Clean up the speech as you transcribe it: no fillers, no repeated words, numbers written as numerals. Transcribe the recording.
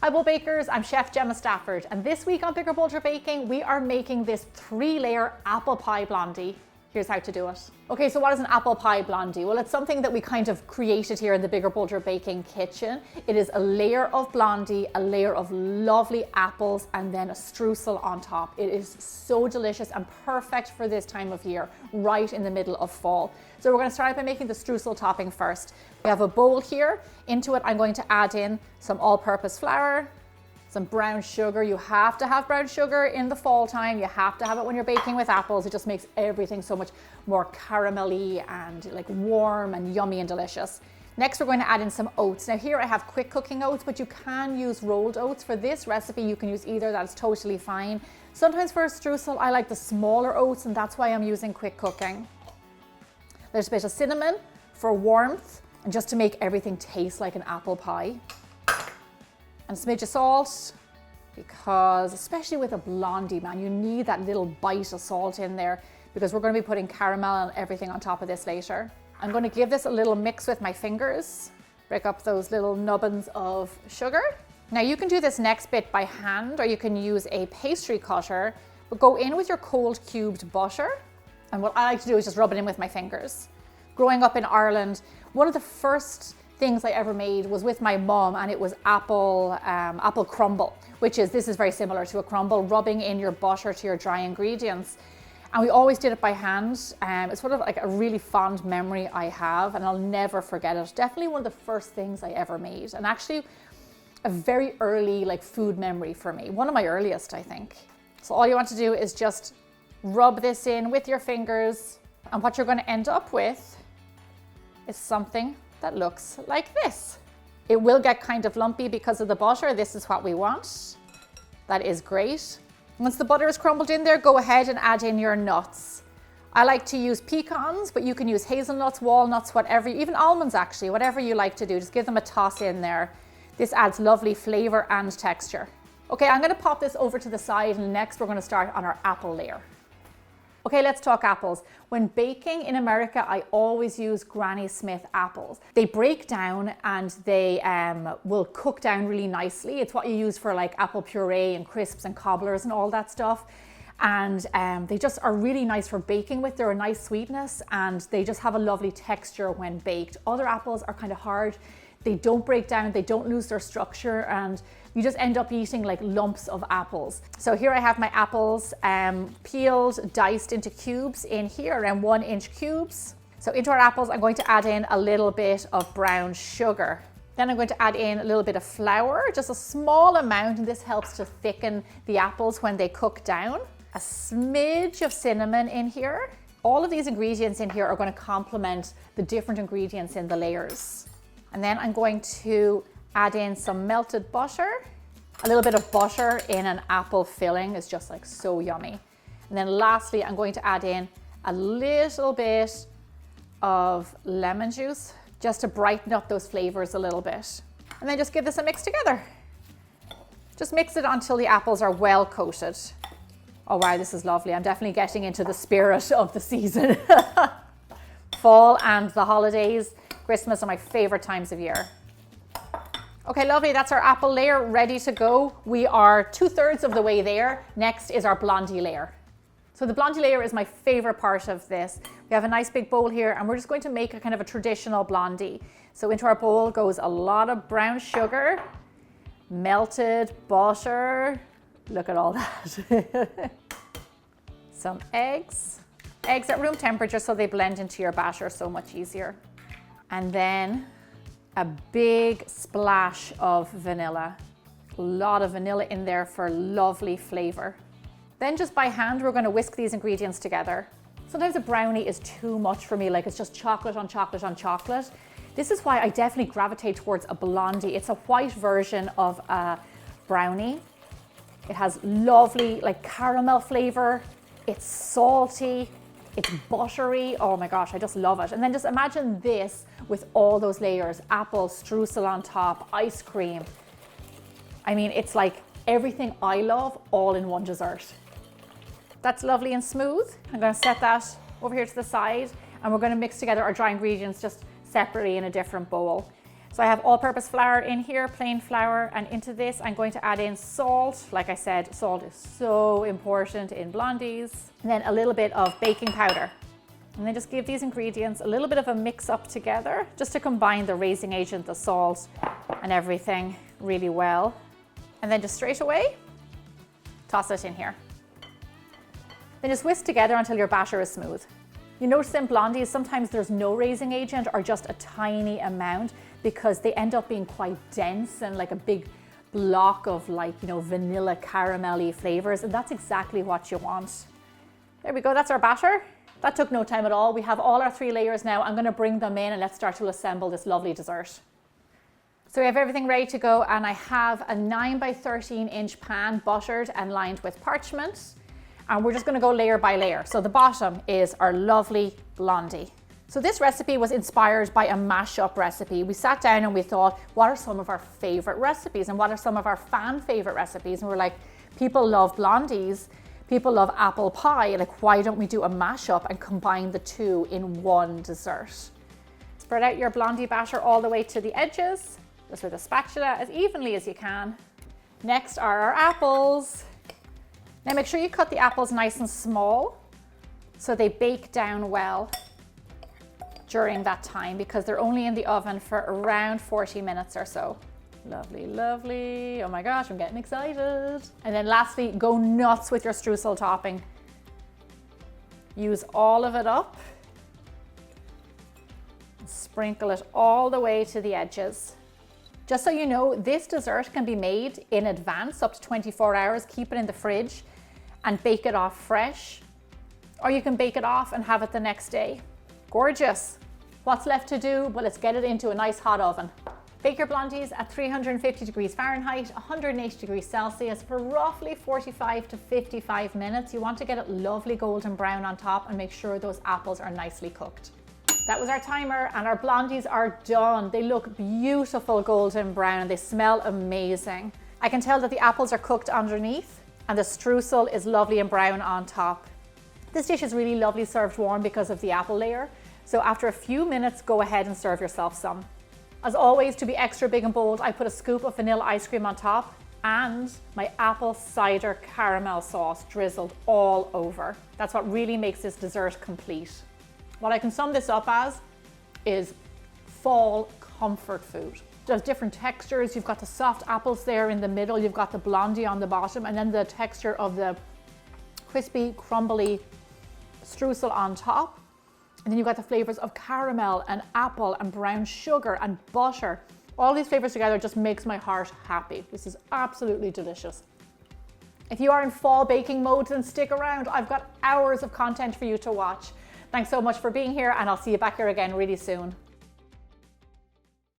Hi Bowl Bakers, I'm Chef Gemma Stafford, and this week on Bigger Bolder Baking, we are making this 3-layer apple pie blondie. Here's how to do it. Okay, so what is an apple pie blondie? Well, it's something that we kind of created here in the Bigger Bolder Baking kitchen. It is a layer of blondie, a layer of lovely apples, and then a streusel on top. It is so delicious and perfect for this time of year, right in the middle of fall. So we're going to start by making the streusel topping first. We have a bowl here. Into it, I'm going to add in some all-purpose flour, some brown sugar. You have to have brown sugar in the fall time. You have to have it when you're baking with apples. It just makes everything so much more caramelly and like warm and yummy and delicious. Next, we're going to add in some oats. Now here I have quick cooking oats, but you can use rolled oats. For this recipe, you can use either. That's totally fine. Sometimes for a streusel, I like the smaller oats, and that's why I'm using quick cooking. There's a bit of cinnamon for warmth and just to make everything taste like an apple pie. And a smidge of salt, because especially with a blondie, man, you need that little bite of salt in there because we're going to be putting caramel and everything on top of this later. I'm going to give this a little mix with my fingers, break up those little nubbins of sugar. Now you can do this next bit by hand, or you can use a pastry cutter, but go in with your cold cubed butter. And what I like to do is just rub it in with my fingers. Growing up in Ireland, one of the first things I ever made was with my mom, and it was apple crumble, this is very similar to a crumble, rubbing in your butter to your dry ingredients. And we always did it by hand. It's sort of like a really fond memory I have, and I'll never forget it. Definitely one of the first things I ever made, and actually a very early like food memory for me. One of my earliest, I think. So all you want to do is just rub this in with your fingers, and what you're going to end up with is something that looks like this. It will get kind of lumpy because of the butter. This is what we want. That is great. Once the butter is crumbled in there, go ahead and add in your nuts. I like to use pecans, but you can use hazelnuts, walnuts, whatever, even almonds actually, whatever you like to do. Just give them a toss in there. This adds lovely flavor and texture. Okay, I'm going to pop this over to the side, and next we're going to start on our apple layer. Okay, let's talk apples. When baking in America, I always use Granny Smith apples. They break down and they will cook down really nicely. It's what you use for like apple puree and crisps and cobblers and all that stuff. And they just are really nice for baking with. They're a nice sweetness, and they just have a lovely texture when baked. Other apples are kind of hard. They don't break down, they don't lose their structure, and you just end up eating like lumps of apples. So here I have my apples peeled, diced into cubes in here, around 1-inch cubes. So into our apples, I'm going to add in a little bit of brown sugar. Then I'm going to add in a little bit of flour, just a small amount, and this helps to thicken the apples when they cook down. A smidge of cinnamon in here. All of these ingredients in here are going to complement the different ingredients in the layers. And then I'm going to add in some melted butter. A little bit of butter in an apple filling is just like so yummy. And then lastly, I'm going to add in a little bit of lemon juice just to brighten up those flavors a little bit. And then just give this a mix together. Just mix it until the apples are well coated. Oh wow, this is lovely. I'm definitely getting into the spirit of the season. Fall and the holidays, Christmas are my favorite times of year. Okay, lovely, that's our apple layer ready to go. We are 2/3 of the way there. Next is our blondie layer. So the blondie layer is my favorite part of this. We have a nice big bowl here, and we're just going to make a kind of a traditional blondie. So into our bowl goes a lot of brown sugar, melted butter. Look at all that. Some eggs. Eggs at room temperature so they blend into your batter so much easier. And then a big splash of vanilla. A lot of vanilla in there for lovely flavor. Then just by hand, we're going to whisk these ingredients together. Sometimes a brownie is too much for me, like it's just chocolate on chocolate on chocolate. This is why I definitely gravitate towards a blondie. It's a white version of a brownie. It has lovely like caramel flavor. It's salty. It's buttery. Oh my gosh, I just love it. And then just imagine this with all those layers, apple, streusel on top, ice cream. I mean, it's like everything I love all in one dessert. That's lovely and smooth. I'm going to set that over here to the side, and we're going to mix together our dry ingredients just separately in a different bowl. So I have all-purpose flour in here, plain flour, and into this I'm going to add in salt. Like I said, salt is so important in blondies. And then a little bit of baking powder. And then just give these ingredients a little bit of a mix up together, just to combine the raising agent, the salt, and everything really well. And then just straight away, toss it in here. Then just whisk together until your batter is smooth. You notice in blondies, sometimes there's no raising agent or just a tiny amount because they end up being quite dense and like a big block of like, you know, vanilla caramelly flavors. And that's exactly what you want. There we go, that's our batter. That took no time at all. We have all our 3 layers now. I'm gonna bring them in and let's start to assemble this lovely dessert. So we have everything ready to go, and I have a 9 by 13 inch pan, buttered and lined with parchment. And we're just gonna go layer by layer. So the bottom is our lovely blondie. So this recipe was inspired by a mashup recipe. We sat down and we thought, what are some of our favorite recipes and what are some of our fan favorite recipes? And we're like, people love blondies, people love apple pie. Like, why don't we do a mashup and combine the two in one dessert? Spread out your blondie batter all the way to the edges, just with a spatula as evenly as you can. Next are our apples. Now make sure you cut the apples nice and small so they bake down well during that time, because they're only in the oven for around 40 minutes or so. Lovely, lovely. Oh my gosh, I'm getting excited. And then lastly, go nuts with your streusel topping. Use all of it up. Sprinkle it all the way to the edges. Just so you know, this dessert can be made in advance, up to 24 hours. Keep it in the fridge and bake it off fresh. Or you can bake it off and have it the next day. Gorgeous. What's left to do? Well, let's get it into a nice hot oven. Bake your blondies at 350 degrees Fahrenheit, 180 degrees Celsius for roughly 45 to 55 minutes. You want to get it lovely golden brown on top and make sure those apples are nicely cooked. That was our timer and our blondies are done. They look beautiful golden brown. They smell amazing. I can tell that the apples are cooked underneath and the streusel is lovely and brown on top. This dish is really lovely served warm because of the apple layer. So after a few minutes, go ahead and serve yourself some. As always, to be extra big and bold, I put a scoop of vanilla ice cream on top and my apple cider caramel sauce drizzled all over. That's what really makes this dessert complete. What I can sum this up as is fall comfort food. There's different textures. You've got the soft apples there in the middle, you've got the blondie on the bottom, and then the texture of the crispy, crumbly streusel on top. And then you've got the flavors of caramel and apple and brown sugar and butter. All these flavors together just makes my heart happy. This is absolutely delicious. If you are in fall baking mode, then stick around. I've got hours of content for you to watch. Thanks so much for being here, and I'll see you back here again really soon.